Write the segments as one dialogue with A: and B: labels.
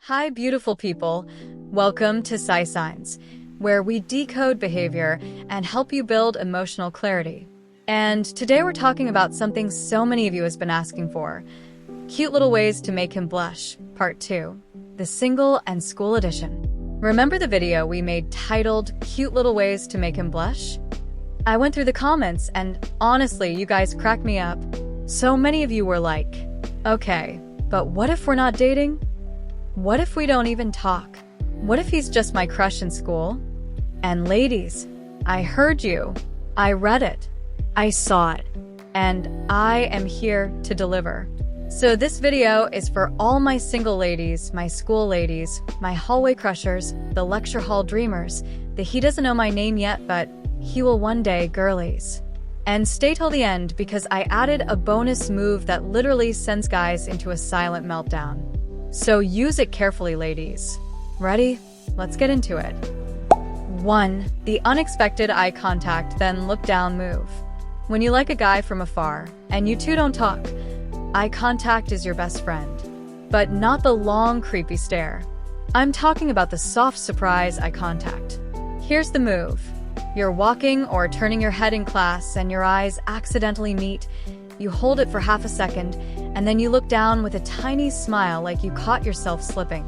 A: Hi, beautiful people. Welcome to PsySigns, where we decode behavior and help you build emotional clarity. And today we're talking about something so many of you has been asking for. Cute little ways to make him blush, part 2, the single and school edition. Remember the video we made titled Cute Little Ways to Make Him Blush? I went through the comments and honestly, you guys cracked me up. So many of you were like, okay, but what if we're not dating? What if we don't even talk? What if he's just my crush in school? And ladies, I heard you. I read it. I saw it. And I am here to deliver. So this video is for all my single ladies, my school ladies, my hallway crushers, the lecture hall dreamers, the he doesn't know my name yet, but he will one day girlies. And stay till the end because I added a bonus move that literally sends guys into a silent meltdown. So use it carefully, ladies. Ready? Let's get into it. 1. The unexpected eye contact, then look down move. When you like a guy from afar, and you two don't talk, eye contact is your best friend. But not the long, creepy stare. I'm talking about the soft surprise eye contact. Here's the move. You're walking or turning your head in class and your eyes accidentally meet. You hold it for half a second, and then you look down with a tiny smile like you caught yourself slipping.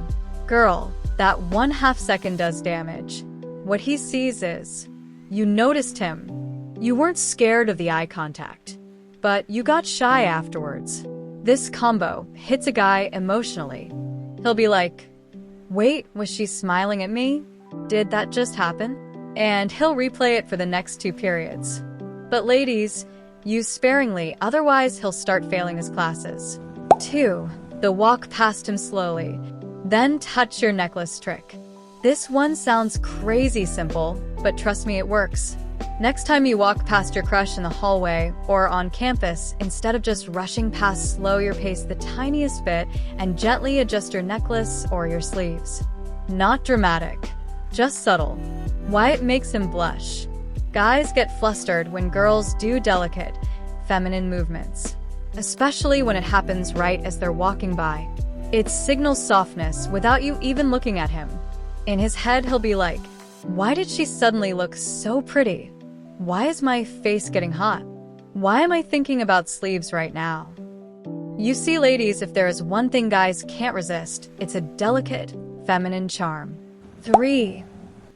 A: Girl, that 1/2 second does damage. What he sees is, you noticed him. You weren't scared of the eye contact, but you got shy afterwards. This combo hits a guy emotionally. He'll be like, wait, was she smiling at me? Did that just happen? And he'll replay it for the next 2 periods. But ladies, use sparingly, otherwise he'll start failing his classes. 2. The walk past him slowly, then touch your necklace trick. This one sounds crazy simple, but trust me, it works. Next time you walk past your crush in the hallway or on campus, instead of just rushing past, slow your pace the tiniest bit and gently adjust your necklace or your sleeves. Not dramatic, just subtle. Why it makes him blush. Guys get flustered when girls do delicate, feminine movements, especially when it happens right as they're walking by. It signals softness without you even looking at him. In his head, he'll be like, why did she suddenly look so pretty? Why is my face getting hot? Why am I thinking about sleeves right now? You see, ladies, if there is one thing guys can't resist, it's a delicate, feminine charm. 3.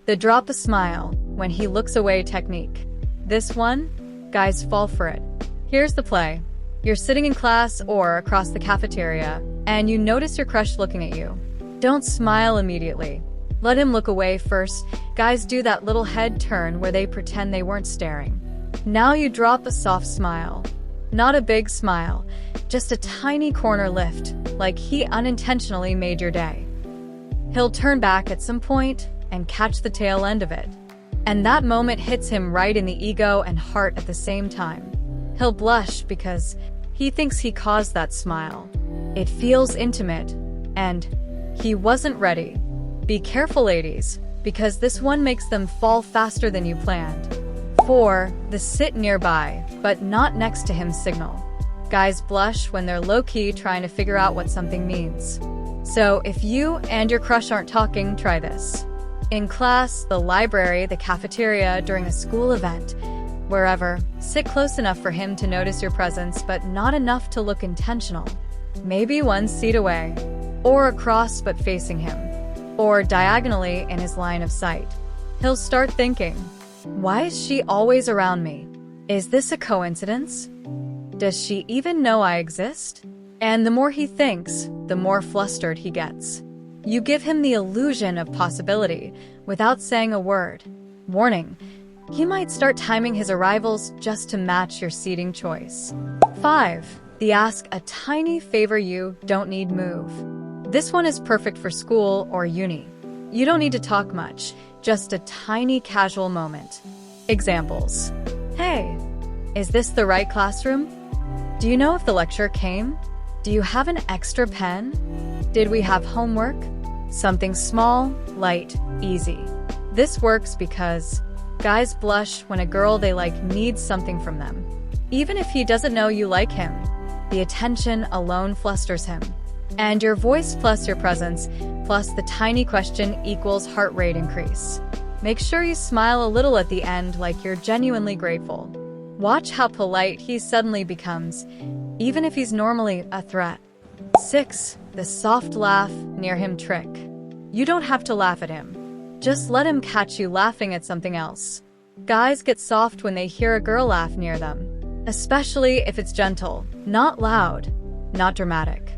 A: The drop a smile when he looks away technique. This one, guys fall for it. Here's the play. You're sitting in class or across the cafeteria, and you notice your crush looking at you. Don't smile immediately. Let him look away first. Guys do that little head turn where they pretend they weren't staring. Now you drop a soft smile. Not a big smile, just a tiny corner lift, like he unintentionally made your day. He'll turn back at some point and catch the tail end of it. And that moment hits him right in the ego and heart at the same time. He'll blush because he thinks he caused that smile. It feels intimate, and he wasn't ready. Be careful, ladies, because this one makes them fall faster than you planned. 4. The sit nearby, but not next to him signal. Guys blush when they're low-key trying to figure out what something means. So if you and your crush aren't talking, try this. In class, the library, the cafeteria, during a school event, wherever, sit close enough for him to notice your presence, but not enough to look intentional. Maybe 1 seat away, or across but facing him, or diagonally in his line of sight. He'll start thinking, why is she always around me? Is this a coincidence? Does she even know I exist? And the more he thinks, the more flustered he gets. You give him the illusion of possibility without saying a word. Warning, he might start timing his arrivals just to match your seating choice. 5. The ask a tiny favor you don't need move. This one is perfect for school or uni. You don't need to talk much, just a tiny casual moment. Examples. Hey, is this the right classroom? Do you know if the lecturer came? Do you have an extra pen? Did we have homework? Something small, light, easy. This works because guys blush when a girl they like needs something from them. Even if he doesn't know you like him, the attention alone flusters him. And your voice plus your presence plus the tiny question equals heart rate increase. Make sure you smile a little at the end like you're genuinely grateful. Watch how polite he suddenly becomes, even if he's normally a threat. 6. The soft laugh near him trick. You don't have to laugh at him. Just let him catch you laughing at something else. Guys get soft when they hear a girl laugh near them, especially if it's gentle, not loud, not dramatic.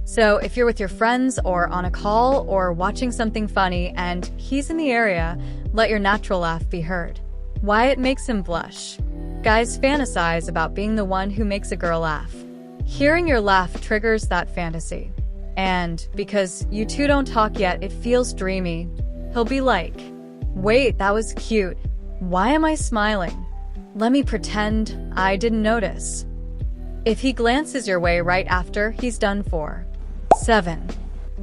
A: So if you're with your friends or on a call or watching something funny and he's in the area, let your natural laugh be heard. Why it makes him blush. Guys fantasize about being the one who makes a girl laugh. Hearing your laugh triggers that fantasy. And because you two don't talk yet, it feels dreamy. He'll be like, "Wait, that was cute. Why am I smiling? Let me pretend I didn't notice." If he glances your way right after, he's done for. 7.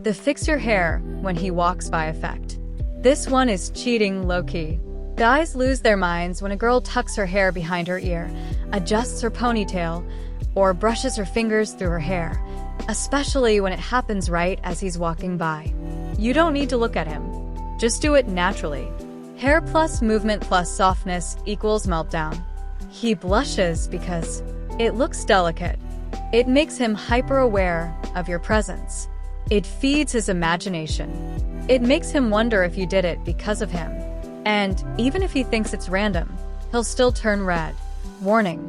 A: The fix your hair when he walks by effect. This one is cheating low-key. Guys lose their minds when a girl tucks her hair behind her ear, adjusts her ponytail, or brushes her fingers through her hair, especially when it happens right as he's walking by. You don't need to look at him. Just do it naturally. Hair plus movement plus softness equals meltdown. He blushes because it looks delicate. It makes him hyper-aware of your presence. It feeds his imagination. It makes him wonder if you did it because of him. And even if he thinks it's random, he'll still turn red. Warning: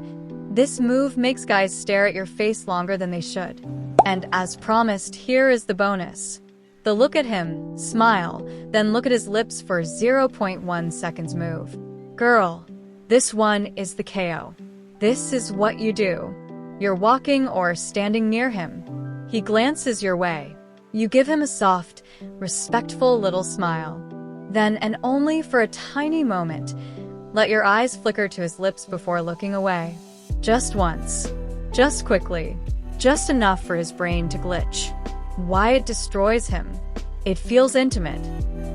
A: this move makes guys stare at your face longer than they should. And as promised, here is the bonus. The look at him, smile, then look at his lips for 0.1 seconds move. Girl, this one is the KO. This is what you do. You're walking or standing near him. He glances your way. You give him a soft, respectful little smile. Then, and only for a tiny moment, let your eyes flicker to his lips before looking away. Just once. Just quickly. Just enough for his brain to glitch. Why it destroys him. It feels intimate.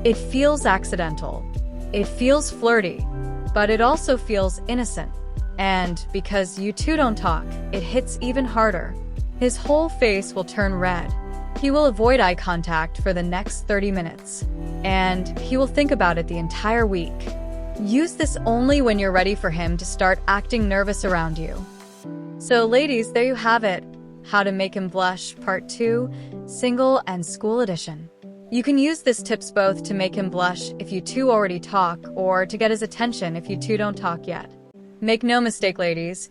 A: It feels accidental. It feels flirty. But it also feels innocent. And because you two don't talk, it hits even harder. His whole face will turn red. He will avoid eye contact for the next 30 minutes. And he will think about it the entire week. Use this only when you're ready for him to start acting nervous around you. So ladies, there you have it. How to Make Him Blush Part 2, Single and School Edition. You can use these tips both to make him blush if you two already talk, or to get his attention if you two don't talk yet. Make no mistake, ladies,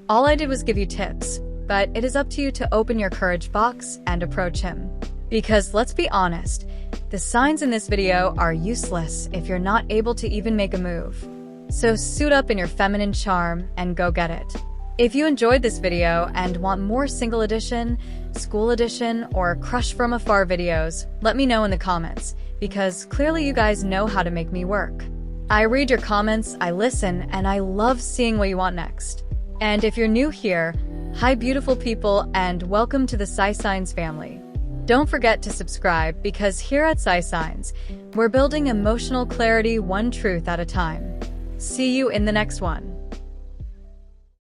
A: all I did was give you tips, but it is up to you to open your courage box and approach him. Because let's be honest, the signs in this video are useless if you're not able to even make a move. So suit up in your feminine charm and go get it. If you enjoyed this video and want more single edition, school edition, or crush from afar videos, let me know in the comments, because clearly you guys know how to make me work. I read your comments, I listen, and I love seeing what you want next. And if you're new here, hi beautiful people, and welcome to the PsySigns family. Don't forget to subscribe, because here at PsySigns, we're building emotional clarity one truth at a time. See you in the next one.